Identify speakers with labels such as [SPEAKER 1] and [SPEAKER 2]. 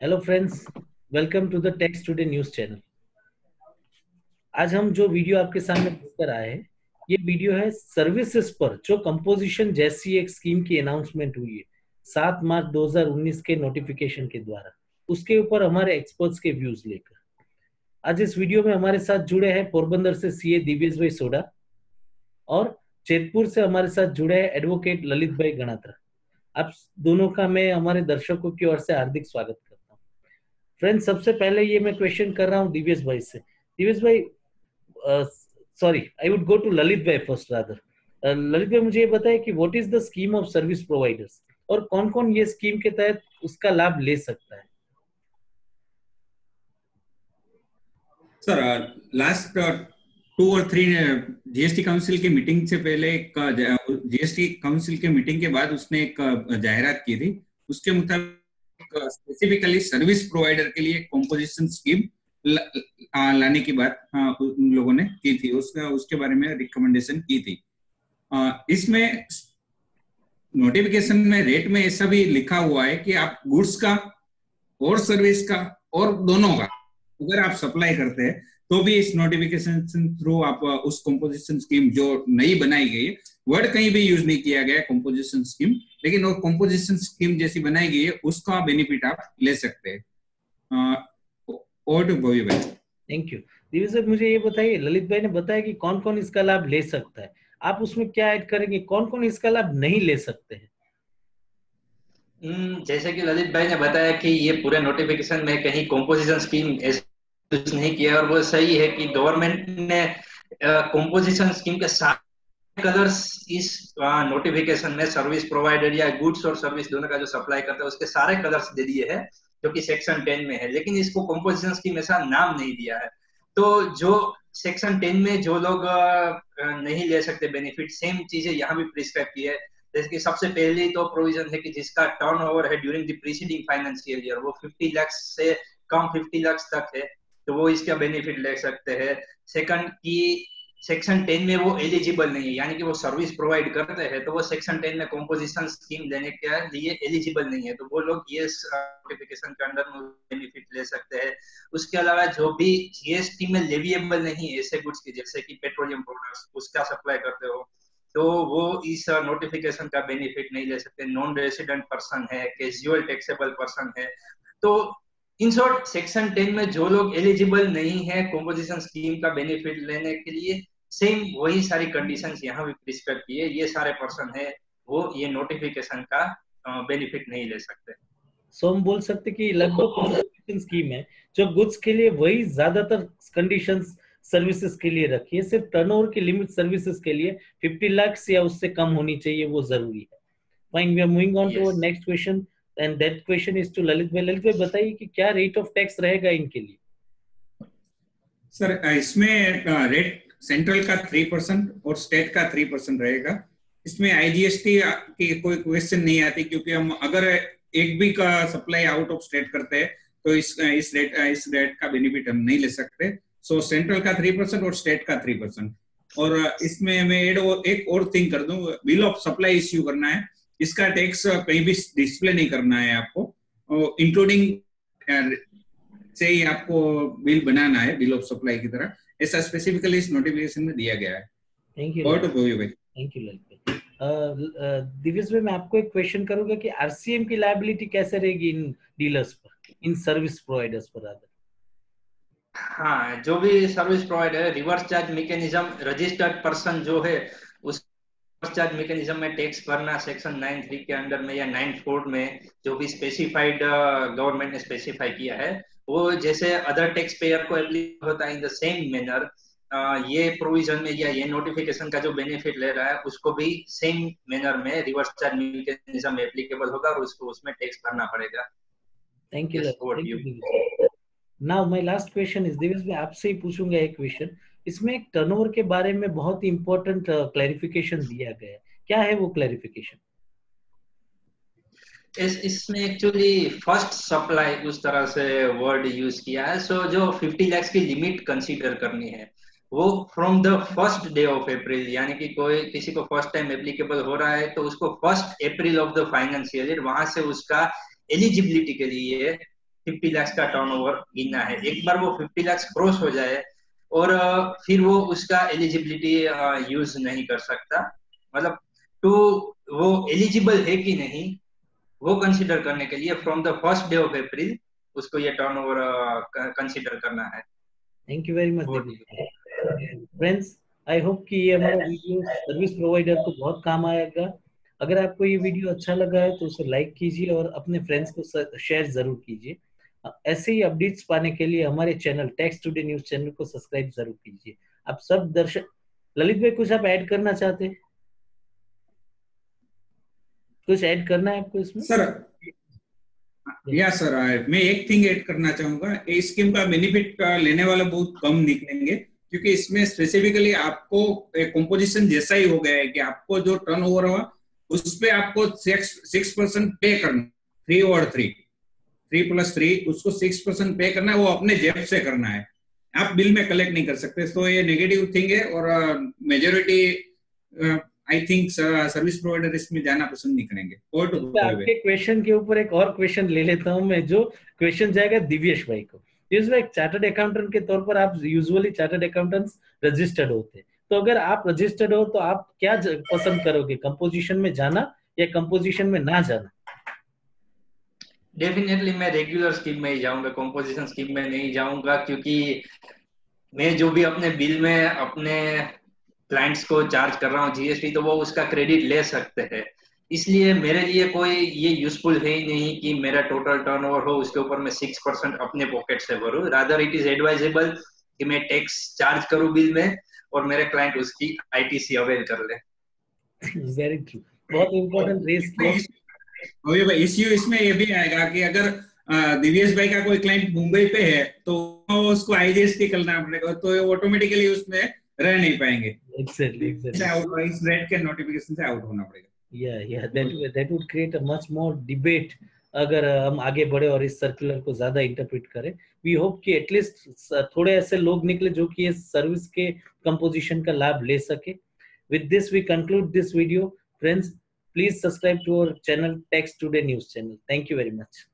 [SPEAKER 1] Hello friends, welcome to the tax today news channel. आज हम जो वीडियो आपके सामने लेकर आए हैं, ये वीडियो है सर्विसेज पर जो कंपोजिशन जैसी एक स्कीम की अनाउंसमेंट हुई है 7 मार्च 2019 के नोटिफिकेशन के द्वारा, उसके ऊपर हमारे एक्सपर्ट्स के व्यूज लेकर। आज इस वीडियो में हमारे साथ जुड़े हैं पोरबंदर से सीए दिव्येश भाई सोडा और जैतपुर से हमारे साथ जुड़े हैं एडवोकेट ललित भाई गणात्रा। आप दोनों का मैं हमारे दर्शकों की ओर से हार्दिक स्वागत करता हूँ। फ्रेंड्स, सबसे पहले ये मैं क्वेश्चन कर रहा हूँ दिव्येश भाई से। दिव्येश भाई, sorry, I would go to Lalit भाई फर्स्ट रादर। ललित भाई, मुझे ये बताएं कि what is the scheme of service providers और कौन कौन ये स्कीम के तहत उसका लाभ ले सकता है।
[SPEAKER 2] सर, लास्ट 2 और 3 जीएसटी काउंसिल की मीटिंग से पहले एक जीएसटी काउंसिल के मीटिंग के बाद उसने एक जाहिरात की थी। उसके मुताबिक स्पेसिफिकली सर्विस प्रोवाइडर के लिए कॉम्पोजिशन स्कीम लाने की बात उन लोगों ने की थी। उसके बारे में रिकमेंडेशन की थी। इसमें नोटिफिकेशन में रेट में ऐसा भी लिखा हुआ है कि आप गुड्स का और सर्विस का और दोनों का अगर आप सप्लाई करते हैं तो भी इस नोटिफिकेशन थ्रू आप उस कंपोजिशन स्कीम जो नई बनाई गई है, वर्ड कहीं भी यूज नहीं किया गया कंपोजिशन स्कीम, लेकिन वो कंपोजिशन स्कीम जैसी बनाई गई है उसका बेनिफिट आप ले सकते हैं। और भोवी भाई।
[SPEAKER 1] थैंक यू दिव्येश भाई। मुझे ये बताइए, ललित भाई ने बताया कि कौन कौन इसका लाभ ले सकता है, आप उसमें क्या ऐड करेंगे, कौन कौन इसका लाभ नहीं ले सकते हैं।
[SPEAKER 3] जैसे कि ललित भाई ने बताया कि ये पूरे नोटिफिकेशन में कहीं कॉम्पोजिशन स्कीम यूज नहीं किया, और वो सही है कि गवर्नमेंट ने कॉम्पोजिशन स्कीम के सारे कलर्स इस नोटिफिकेशन में सर्विस प्रोवाइडर या गुड्स और सर्विस दोनों का जो सप्लाई करता है उसके सारे कलर्स दे दिए हैं, जो कि सेक्शन 10 में है। लेकिन इसको कॉम्पोजिशन स्कीम ऐसा नाम नहीं दिया है। तो जो सेक्शन 10 में जो लोग नहीं ले सकते बेनिफिट, सेम चीजें यहाँ भी प्रिस्क्राइब की है। जैसे कि सबसे पहले तो प्रोविजन है कि जिसका टर्नओवर है during the preceding financial year वो 50 लाख से कम 50 लाख तक है, तो वो इसका बेनिफिट ले सकते हैं। सेकंड की सेक्शन 10 में वो एलिजिबल नहीं है, यानी कि वो सर्विस प्रोवाइड करते हैं तो वो सेक्शन 10 में कॉम्पोजिशन स्कीम लेने के लिए एलिजिबल नहीं है, तो वो लोग ये नोटिफिकेशन के अंडर में बेनिफिट ले सकते हैं। उसके अलावा जो भी जीएसटी में लेविएबल नहीं है ऐसे गुड्स की, जैसे कि पेट्रोलियम प्रोडक्ट्स उसका सप्लाई करते हो, तो वो इस नोटिफिकेशन का बेनिफिट नहीं ले सकते। नॉन रेसिडेंट पर्सन है, कैजुअल टैक्सेबल पर्सन है, तो इन शॉर्ट सेक्शन 10 में जो लोग एलिजिबल नहीं है कॉम्पोजिशन स्कीम का बेनिफिट लेने के लिए, सेम वही सारी कंडीशंस यहाँ भी प्रिस्क्राइब की है, ये सारे पर्सन है वो ये नोटिफिकेशन का बेनिफिट नहीं ले सकते।
[SPEAKER 1] सो हम बोल सकते कि लगभग कॉम्पोजिशन स्कीम है जो गुड्स के लिए वही ज्यादातर कंडीशंस सर्विसेज के लिए रखी है, सिर्फ टर्नओवर की लिमिट सर्विसेज के लिए 50 लाख या उससे कम होनी चाहिए, वो जरूरी है। Fine, we are moving on to next question and that question is to Lalit भाई। ललित भाई, बताइए कि क्या रेट ऑफ टैक्स रहेगा इनके लिए।
[SPEAKER 2] सर, इसमें रेट सेंट्रल का 3% और स्टेट का 3% रहेगा। इसमें आईजीएसटी की कोई क्वेश्चन नहीं आती, क्योंकि हम अगर एक भी का सप्लाई आउट ऑफ स्टेट करते हैं तो इस रेट का बेनिफिट हम नहीं ले सकते। सो सेंट्रल का 3% और स्टेट का 3%। और इसमें मैं एक और थिंग कर दूं, बिल ऑफ सप्लाई इश्यू करना है, इसका टैक्स कहीं भी डिस्प्ले नहीं करना है आपको, इंक्लूडिंग से ही आपको बिल बनाना है बिल ऑफ सप्लाई की तरह, ऐसा स्पेसिफिकली इस नोटिफिकेशन में दिया गया है।
[SPEAKER 1] थैंक यू
[SPEAKER 2] भाई।
[SPEAKER 1] थैंक यू ललित भाई। दिव्येश भाई, मैं आपको एक क्वेश्चन करूंगा कि आरसीएम की लायबिलिटी कैसे रहेगी इन डीलर्स पर, इन सर्विस प्रोवाइडर्स पर रादर।
[SPEAKER 3] हाँ, जो भी service provider reverse charge mechanism registered person जो है उस चार्ज मैकेनिज्म में टैक्स भरना सेक्शन 9(3) के अंडर में या 9(4) में जो भी स्पेसिफाइड गवर्नमेंट ने स्पेसिफाई किया है, वो जैसे अदर टैक्स पेयर को एप्लीकेबल होता है इन द सेम मैनर, ये प्रोविजन में या ये नोटिफिकेशन का जो बेनिफिट ले रहा है उसको भी सेम मैनर में रिवर्स चार्ज मैकेनिज्म एप्लीकेबल होगा और उसको उसमें टैक्स भरना पड़ेगा।
[SPEAKER 1] Thank you
[SPEAKER 3] thank you.
[SPEAKER 1] Now my last question is, Divyesh भाई आपसे ही पूछूंगा एक क्वेश्चन। इसमें एक टर्नओवर के बारे में बहुत ही इंपॉर्टेंट क्लैरिफिकेशन दिया गया है, क्या है वो क्लैरिफिकेशन।
[SPEAKER 3] इसमें एक्चुअली फर्स्ट सप्लाई उस तरह से वर्ड यूज किया है। सो जो 50 लाख की लिमिट कंसीडर करनी है वो from the first day of April, यानी कि कोई किसी को फर्स्ट टाइम एप्लीकेबल हो रहा है तो उसको 1 अप्रैल ऑफ द फाइनेंशियल ईयर वहां से उसका एलिजिबिलिटी के लिए 50 लाख का टर्नओवर गिनना है। एक बार वो 50 लाख क्रॉस हो जाए और फिर वो उसका एलिजिबिलिटी यूज नहीं कर सकता, मतलब टू वो एलिजिबल है कि नहीं वो कंसीडर करने के लिए from the first day of April उसको ये टर्नओवर कंसीडर करना है।
[SPEAKER 1] Thank you very much friends. I hope कि ये हमारा वीडियो सर्विस प्रोवाइडर को बहुत काम आएगा। अगर आपको ये वीडियो अच्छा लगा है तो उसे लाइक कीजिए और अपने फ्रेंड्स को शेयर जरूर कीजिए। ऐसे ही अपडेट्स पाने के लिए हमारे channel tax today news channel को सब्सक्राइब जरूर कीजिए। आप सब दर्शक, ललित भाई कुछ आप ऐड करना चाहते हैं? कुछ ऐड करना है आपको इसमें?
[SPEAKER 2] सर या सर, मैं एक थिंग ऐड करना चाहूंगा। इस स्कीम का बेनिफिट लेने वाले बहुत कम निकलेंगे, क्योंकि इसमें स्पेसिफिकली आपको कंपोजिशन जैसा ही हो गया है कि आपको जो टर्नओवर हुआ उस पे आपको 6% पे करना, 3 और 3+3 उसको 6% पे करना है, वो अपने जेब से करना है, आप बिल में कलेक्ट नहीं कर सकते। तो ये नेगेटिव थिंग है और majority I think service provider इसमें जाना पसंद नहीं करेंगे। और तो
[SPEAKER 1] आपके क्वेश्चन के ऊपर एक और क्वेश्चन ले लेता हूं मैं, जो क्वेश्चन जाएगा दिव्येश भाई को। दिव्येश भाई, चार्टर्ड अकाउंटेंट के तौर पर आप यूजुअली चार्टर्ड अकाउंटेंट्स रजिस्टर्ड होते हैं, तो अगर आप रजिस्टर्ड हो तो आप क्या पसंद करोगे, कंपोजिशन में जाना या कंपोजिशन में ना जाना?
[SPEAKER 3] डेफिनेटली मैं रेगुलर स्कीम में ही जाऊंगा, कंपोजिशन स्कीम में नहीं जाऊंगा, क्योंकि मैं जो भी अपने बिल में अपने क्लाइंट्स को चार्ज कर रहा हूँ जीएसटी, तो वो उसका क्रेडिट ले सकते हैं। इसलिए मेरे लिए कोई ये यूजफुल है ही नहीं कि मेरा टोटल टर्नओवर हो उसके ऊपर मैं 6% अपने पॉकेट से भरूं। रादर इट इज एडवाइजेबल कि मैं टैक्स चार्ज करूं बिल में और मेरे क्लाइंट उसकी आईटीसी अवेल कर ले।
[SPEAKER 1] वेरी ट्रू, बहुत इंपॉर्टेंट रेस किया।
[SPEAKER 2] इश्यू इसमें ये भी आएगा कि अगर दिव्येश भाई का कोई क्लाइंट मुंबई पे है तो उसको आईजीएसटी करना पड़ेगा, तो ऑटोमेटिकली उसमें रह नहीं पाएंगे।
[SPEAKER 1] Exactly.
[SPEAKER 2] इस रेट के नोटिफिकेशन से आउट होना पड़ेगा।
[SPEAKER 1] That would create a much more debate अगर हम आगे बढ़े और इस सर्कुलर को ज्यादा इंटरप्रेट करें। वी होप कि एटलीस्ट थोड़े ऐसे लोग निकले जो कि इस सर्विस के कंपोजिशन का लाभ ले सके। With this we conclude this video. Friends, please subscribe to our channel, Tax Today News channel. Thank you very much.